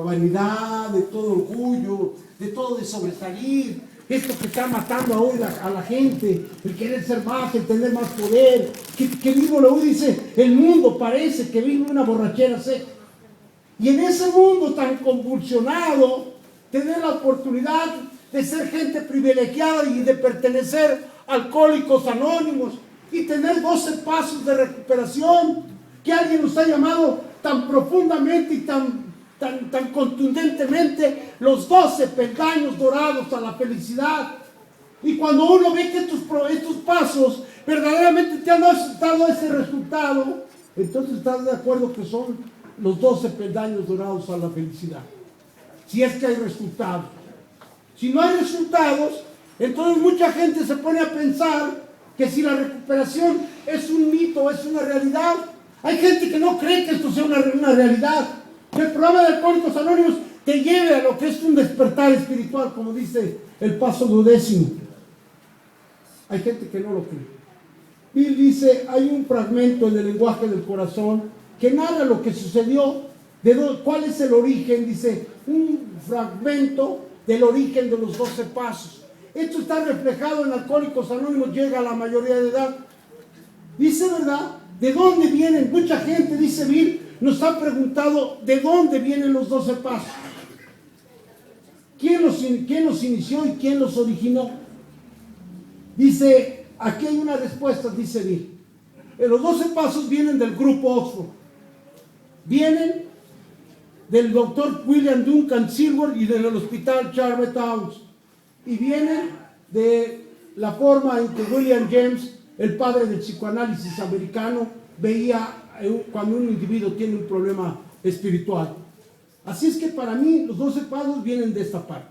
vanidad, de todo orgullo, de todo de sobresalir, esto que está matando hoy a la gente, el querer ser más, el tener más poder, que vivo lo dice, el mundo parece que vive una borrachera seca. Y en ese mundo tan convulsionado, tener la oportunidad de ser gente privilegiada y de pertenecer a Alcohólicos Anónimos y tener 12 pasos de recuperación que alguien nos ha llamado tan profundamente y tan contundentemente los 12 peldaños dorados a la felicidad. Y cuando uno ve que estos pasos verdaderamente te han dado ese resultado, entonces estás de acuerdo que son los 12 peldaños dorados a la felicidad. Si es que hay resultados. Si no hay resultados, entonces mucha gente se pone a pensar que si la recuperación es un mito, es una realidad. Hay gente que no cree que esto sea una realidad. Que el programa de Alcohólicos Anónimos te lleve a lo que es un despertar espiritual, como dice el paso 12. Hay gente que no lo cree. Bill dice, hay un fragmento en el lenguaje del corazón que narra lo que sucedió, cuál es el origen, dice, un fragmento del origen de los 12 pasos. Esto está reflejado en Alcohólicos Anónimos, llega a la mayoría de edad. Dice, ¿verdad? ¿De dónde vienen? Mucha gente, dice Bill, nos ha preguntado de dónde vienen los 12 pasos. ¿Quién los inició y quién los originó? Dice, aquí hay una respuesta, dice Bill. Los 12 pasos vienen del grupo Oxford. Vienen del doctor William Duncan Silver y del hospital Charles Towns. Y vienen de la forma en que William James, el padre del psicoanálisis americano, veía cuando un individuo tiene un problema espiritual. Así es que para mí los 12 pasos vienen de esta parte.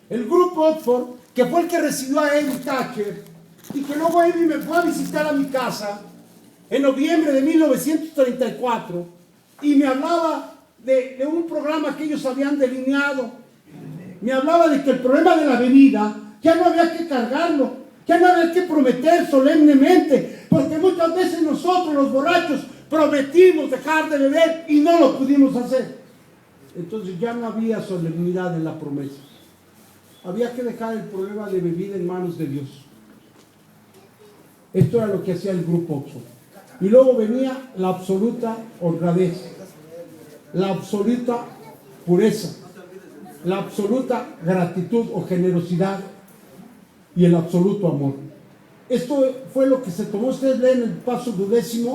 El grupo Oxford, que fue el que recibió a Eddie Thatcher y que luego Eddie me fue a visitar a mi casa en noviembre de 1934 y me hablaba de un programa que ellos habían delineado. Me hablaba de que el problema de la bebida ya no había que cargarlo, ya no había que prometer solemnemente, porque muchas veces nosotros los borrachos prometimos dejar de beber y no lo pudimos hacer. Entonces ya no había solemnidad en la promesa. Había que dejar el problema de bebida en manos de Dios. Esto era lo que hacía el grupo Oxford. Y luego venía la absoluta honradez, la absoluta pureza, la absoluta gratitud o generosidad y el absoluto amor. Esto fue lo que se tomó. Ustedes leen el paso 12,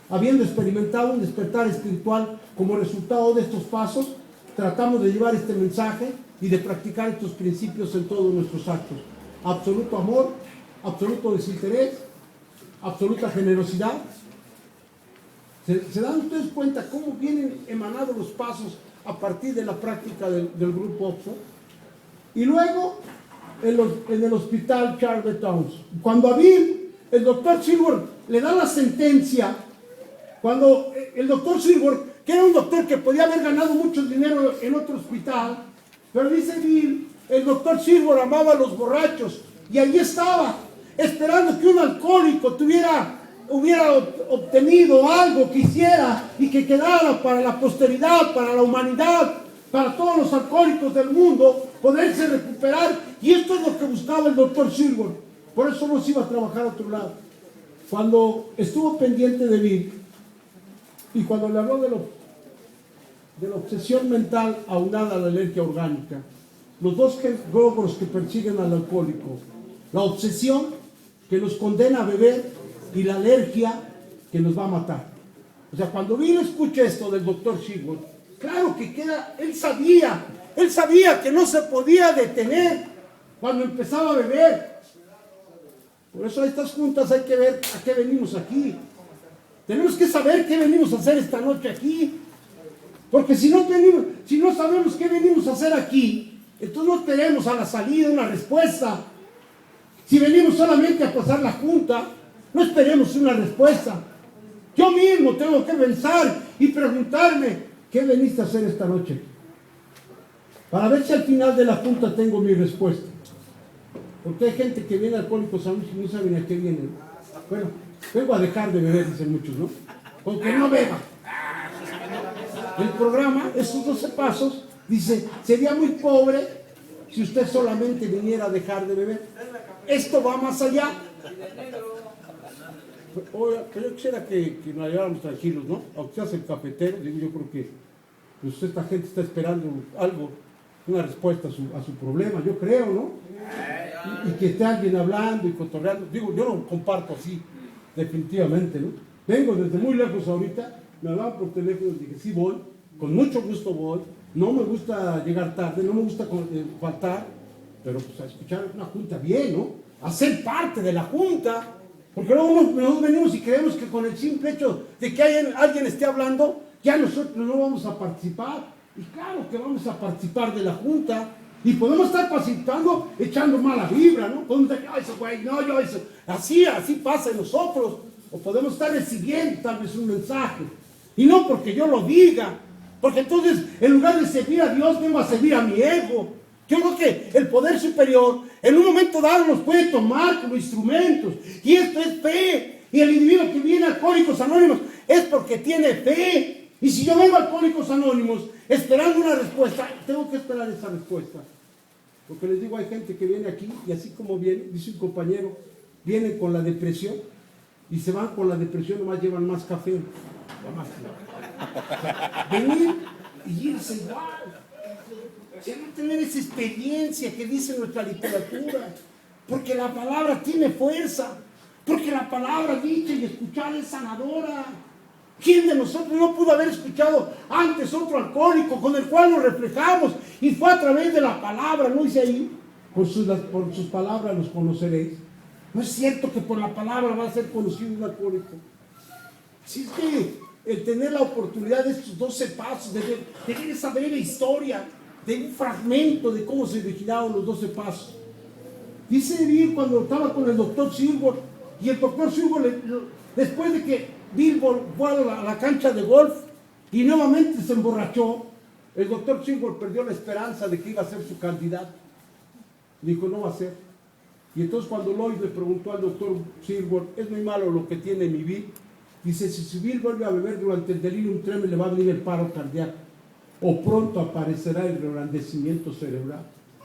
habiendo experimentado un despertar espiritual como resultado de estos pasos, tratamos de llevar este mensaje y de practicar estos principios en todos nuestros actos. Absoluto amor, absoluto desinterés, absoluta generosidad. ¿Se dan ustedes cuenta cómo vienen emanados los pasos a partir de la práctica del grupo Oxford? Y luego, en el hospital Charles Towns, cuando a Bill, el doctor Silver le da la sentencia, cuando el doctor Silver, que era un doctor que podía haber ganado mucho dinero en otro hospital, pero dice Bill, el doctor Silver amaba a los borrachos, y allí estaba, esperando que un alcohólico hubiera obtenido algo que hiciera y que quedara para la posteridad, para la humanidad, para todos los alcohólicos del mundo, poderse recuperar. Y esto es lo que buscaba el doctor Silver. Por eso no se iba a trabajar a otro lado. Cuando estuvo pendiente de Bill y cuando le habló de la obsesión mental aunada a la alergia orgánica, los dos logros que persiguen al alcohólico, la obsesión que nos condena a beber y la alergia que nos va a matar. O sea, cuando Bill escucha esto del doctor Silver, claro que él sabía que no se podía detener cuando empezaba a beber. Por eso a estas juntas hay que ver a qué venimos aquí. Tenemos que saber qué venimos a hacer esta noche aquí. Porque si no sabemos qué venimos a hacer aquí, entonces no tenemos a la salida una respuesta. Si venimos solamente a pasar la junta, no esperemos una respuesta. Yo mismo tengo que pensar y preguntarme, ¿qué veniste a hacer esta noche? Para ver si al final de la junta tengo mi respuesta. Porque hay gente que viene a Alcohólicos Anónimos y no saben a qué vienen. Bueno, vengo a dejar de beber, dicen muchos, ¿no? Porque no beba. El programa, esos 12 pasos, Dice, sería muy pobre si usted solamente viniera a dejar de beber. Esto va más allá. Oiga, yo quisiera que nos lleváramos tranquilos, ¿no? Aunque seas el cafetero, digo, yo creo que pues, esta gente está esperando algo, una respuesta a su problema, yo creo, ¿no? Y que esté alguien hablando y cotorreando. Digo, yo no comparto así, definitivamente, ¿no? Vengo desde muy lejos ahorita, me hablaban por teléfono y dije, sí voy, con mucho gusto voy, no me gusta llegar tarde, no me gusta faltar, pero pues a escuchar una junta bien, ¿no? A ser parte de la junta. Porque luego nos venimos y creemos que con el simple hecho de que alguien esté hablando, ya nosotros no vamos a participar. Y claro que vamos a participar de la junta. Y podemos estar participando echando mala vibra, ¿no? Podemos decir, no, eso güey, no, yo eso. Así pasa en nosotros. O podemos estar recibiendo tal vez un mensaje. Y no porque yo lo diga. Porque entonces, en lugar de servir a Dios, vengo a servir a mi ego. Yo creo que el poder superior en un momento dado nos puede tomar como instrumentos. Y esto es fe. Y el individuo que viene a Alcohólicos Anónimos es porque tiene fe. Y si yo vengo a Alcohólicos Anónimos esperando una respuesta, tengo que esperar esa respuesta. Porque les digo, hay gente que viene aquí y así como viene, dice un compañero, vienen con la depresión y se van con la depresión, nomás llevan más café. Venir y irse igual. O sea, no tener esa experiencia que dice nuestra literatura, porque la palabra tiene fuerza, porque la palabra dicha y escuchada es sanadora. ¿Quién de nosotros no pudo haber escuchado antes otro alcohólico con el cual nos reflejamos? Y fue a través de la palabra, ¿no dice ahí? Por sus palabras los conoceréis. No es cierto que por la palabra va a ser conocido un alcohólico. Así es que el tener la oportunidad de estos 12 pasos, de saber la historia, de un fragmento de cómo se originaron los 12 pasos. Dice Bill cuando estaba con el doctor Silver, y el doctor Silver, después de que Bill fue a la cancha de golf y nuevamente se emborrachó, el doctor Silver perdió la esperanza de que iba a ser su candidato. Dijo, no va a ser. Y entonces cuando Lloyd le preguntó al doctor Silver, es muy malo lo que tiene mi Bill, dice, si Bill vuelve a beber durante el delirium tremens le va a venir el paro cardíaco. O pronto aparecerá el reblandecimiento cerebral.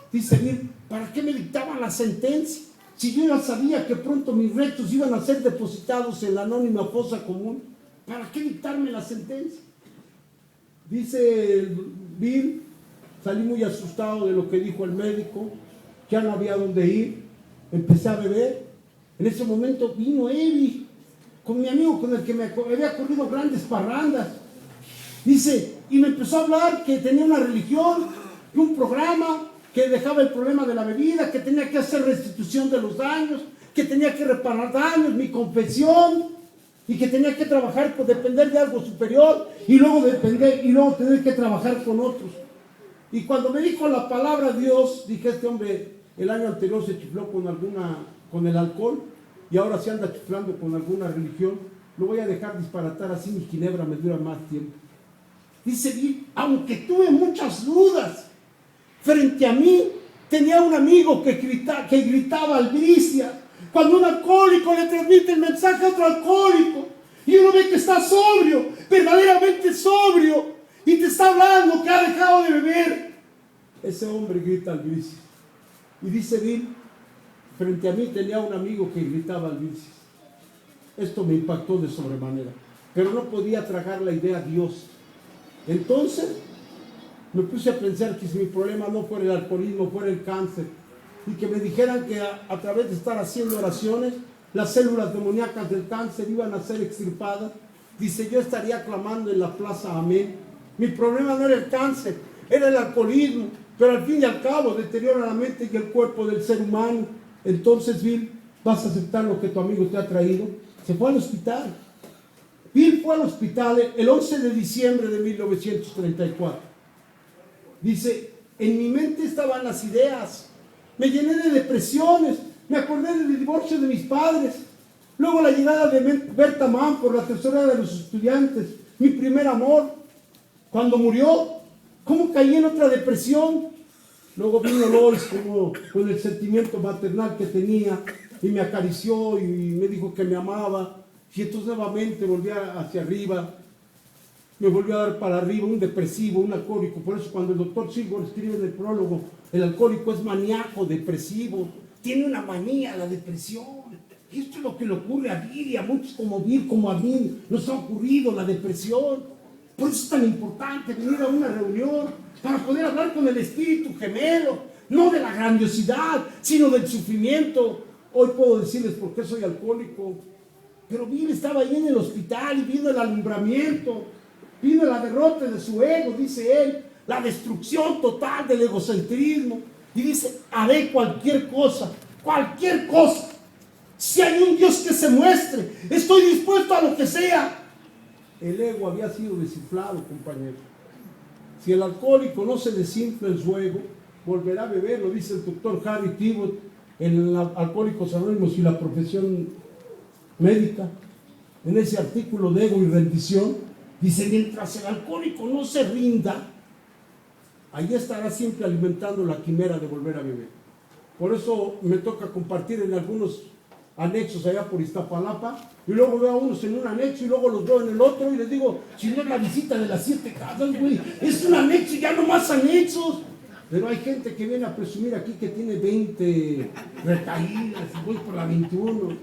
Dice Bill, ¿para qué me dictaban la sentencia? Si yo ya sabía que pronto mis restos iban a ser depositados en la anónima fosa común, ¿para qué dictarme la sentencia? Dice Bill, salí muy asustado de lo que dijo el médico, ya no había dónde ir, empecé a beber. En ese momento vino Evi, con mi amigo con el que me había corrido grandes parrandas. Dice, y me empezó a hablar que tenía una religión, y un programa, que dejaba el problema de la bebida, que tenía que hacer restitución de los daños, que tenía que reparar daños, mi confesión, y que tenía que trabajar por depender de algo superior, y luego tener que trabajar con otros. Y cuando me dijo la palabra Dios, dije, este hombre el año anterior se chifló con el alcohol, y ahora se anda chiflando con alguna religión, lo voy a dejar disparatar, así mi ginebra me dura más tiempo. Dice Bill, aunque tuve muchas dudas, frente a mí tenía un amigo que gritaba albricias. Cuando un alcohólico le transmite el mensaje a otro alcohólico y uno ve que está sobrio, verdaderamente sobrio, y te está hablando que ha dejado de beber, ese hombre grita albricias. Y dice Bill, frente a mí tenía un amigo que gritaba albricias. Esto me impactó de sobremanera, pero no podía tragar la idea a Dios. Entonces me puse a pensar que si mi problema no fuera el alcoholismo, fuera el cáncer, y que me dijeran que a través de estar haciendo oraciones, las células demoníacas del cáncer iban a ser extirpadas, dice, yo estaría clamando en la plaza amén. Mi problema no era el cáncer, era el alcoholismo, pero al fin y al cabo deteriora la mente y el cuerpo del ser humano. Entonces, Bill, ¿vas a aceptar lo que tu amigo te ha traído? Se fue al hospital. Bill fue al hospital el 11 de diciembre de 1934. Dice, en mi mente estaban las ideas, me llené de depresiones, me acordé del divorcio de mis padres, luego la llegada de Berta Mann por la tesorera de los estudiantes, mi primer amor, cuando murió, ¿cómo caí en otra depresión? Luego vino Lois con el sentimiento maternal que tenía y me acarició y me dijo que me amaba, y entonces nuevamente volví hacia arriba. me volvió a dar para arriba, un depresivo, un alcohólico. Por eso cuando el doctor Silver escribe en el prólogo, el alcohólico es maníaco, depresivo, tiene una manía, la depresión. Y esto es lo que le ocurre a Bill y a muchos como Bill, como a mí, nos ha ocurrido la depresión. Por eso es tan importante venir a una reunión para poder hablar con el espíritu gemelo, no de la grandiosidad, sino del sufrimiento. Hoy puedo decirles por qué soy alcohólico, pero Bill estaba ahí en el hospital y vino el alumbramiento, vino la derrota de su ego, dice él, la destrucción total del egocentrismo, y dice, haré cualquier cosa, si hay un Dios que se muestre, estoy dispuesto a lo que sea. El ego había sido desinflado, compañero. Si el alcohólico no se desinfla en su ego, volverá a beber, lo dice el doctor Harry Tibbott en Alcohólicos Anónimos y la profesión médica, en ese artículo de ego y rendición, dice, mientras el alcohólico no se rinda, ahí estará siempre alimentando la quimera de volver a beber. Por eso me toca compartir en algunos anexos allá por Iztapalapa, y luego veo a unos en un anexo y luego los veo en el otro y les digo, si no es la visita de las 7 casas, güey, es un anexo y ya no más anexos. Pero hay gente que viene a presumir aquí que tiene 20 recaídas y voy por la 21.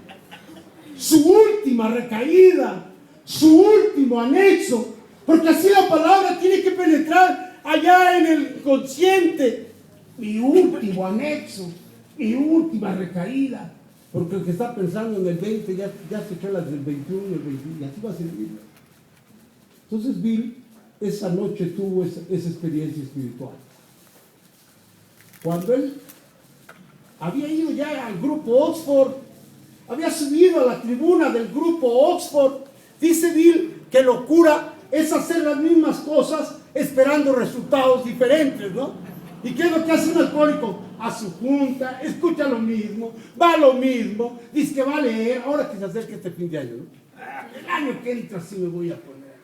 Su última recaída, su último anexo, porque así la palabra tiene que penetrar allá en el consciente. Mi último anexo, mi última recaída. Porque el que está pensando en el 20 ya se echó las del 21, el 21, y así va a seguir. Entonces Bill esa noche tuvo esa experiencia espiritual. Cuando él había ido ya al grupo Oxford, había subido a la tribuna del grupo Oxford, dice Bill que locura es hacer las mismas cosas esperando resultados diferentes, ¿no? ¿Y qué es lo que hace un alcohólico? A su junta, escucha lo mismo, va lo mismo, dice que va a leer, ahora que se acerca este fin de año, ¿no? El año que entra sí me voy a poner,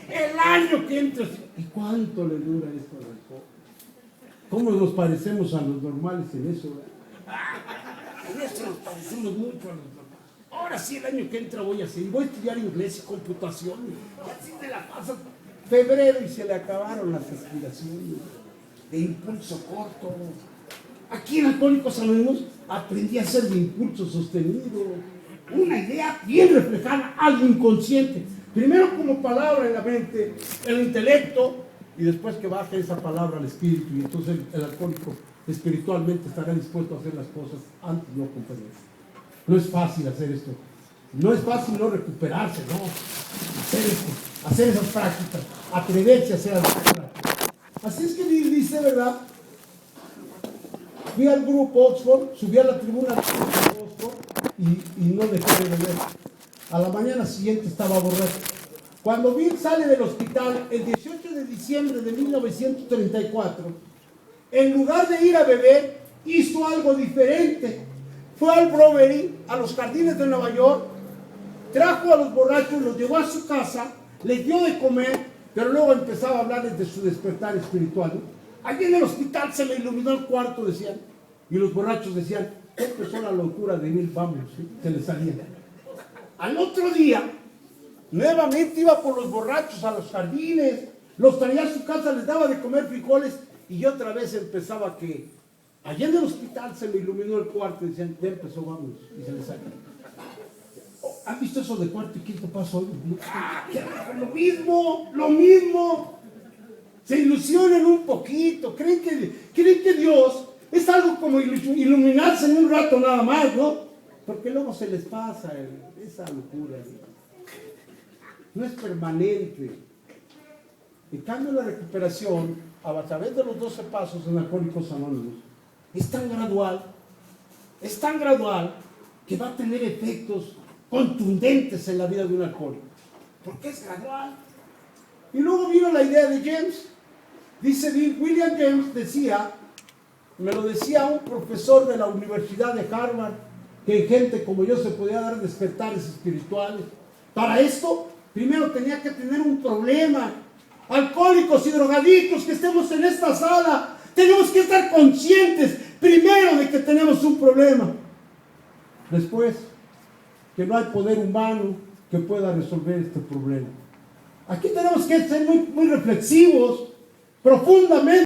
el año que entra sí. ¿Y cuánto le dura esto al alcohol? ¿Cómo nos parecemos a los normales en eso? En eso nos parecemos mucho a los normales. Ahora sí, el año que entra voy a seguir, voy a estudiar inglés y computación, y así se la pasa febrero y se le acabaron las aspiraciones de impulso corto. Aquí en Alcohólicos Anónimos aprendí a ser de impulso sostenido, una idea bien reflejada al inconsciente, primero como palabra en la mente, el intelecto, y después que baje esa palabra al espíritu, y entonces el alcohólico espiritualmente estará dispuesto a hacer las cosas antes, no compañeros. No es fácil hacer esto, no es fácil no recuperarse, no, hacer esto, hacer esas prácticas, atreverse a hacer las prácticas. Así es que dice, ¿verdad? Fui al grupo Oxford, subí a la tribuna del grupo Oxford y no dejé de beber. A la mañana siguiente estaba borracho. Cuando Bill sale del hospital, el 18 de diciembre de 1934, en lugar de ir a beber, hizo algo diferente. Fue al Brewery, a los jardines de Nueva York, trajo a los borrachos, los llevó a su casa, les dio de comer, pero luego empezaba a hablarles de su despertar espiritual, ¿no? Allí en el hospital se me iluminó el cuarto, decían, y los borrachos decían, empezó la locura de Bill, vamos, ¿sí? Se les salía. Al otro día, nuevamente iba por los borrachos a los jardines, los traía a su casa, les daba de comer frijoles, y otra vez empezaba que, allá en el hospital se me iluminó el cuarto, y decían, ya empezó, vamos, y se les salía. ¿Han visto eso de cuarto y quinto paso hoy? Lo mismo. Se ilusionan un poquito, creen que Dios es algo como iluminarse en un rato nada más, ¿no? Porque luego se les pasa esa locura, no es permanente. En cambio, la recuperación a través de los 12 pasos en Alcohólicos Anónimos es tan gradual que va a tener efectos contundentes en la vida de un alcohólico, porque es gradual. Y luego vino la idea de James. Dice William James, me lo decía un profesor de la Universidad de Harvard, que gente como yo se podía dar despertares espirituales. Para esto, primero tenía que tener un problema. Alcohólicos y drogadictos que estemos en esta sala, tenemos que estar conscientes primero de que tenemos un problema. Después, que no hay poder humano que pueda resolver este problema. Aquí tenemos que ser muy, muy reflexivos, profundamente.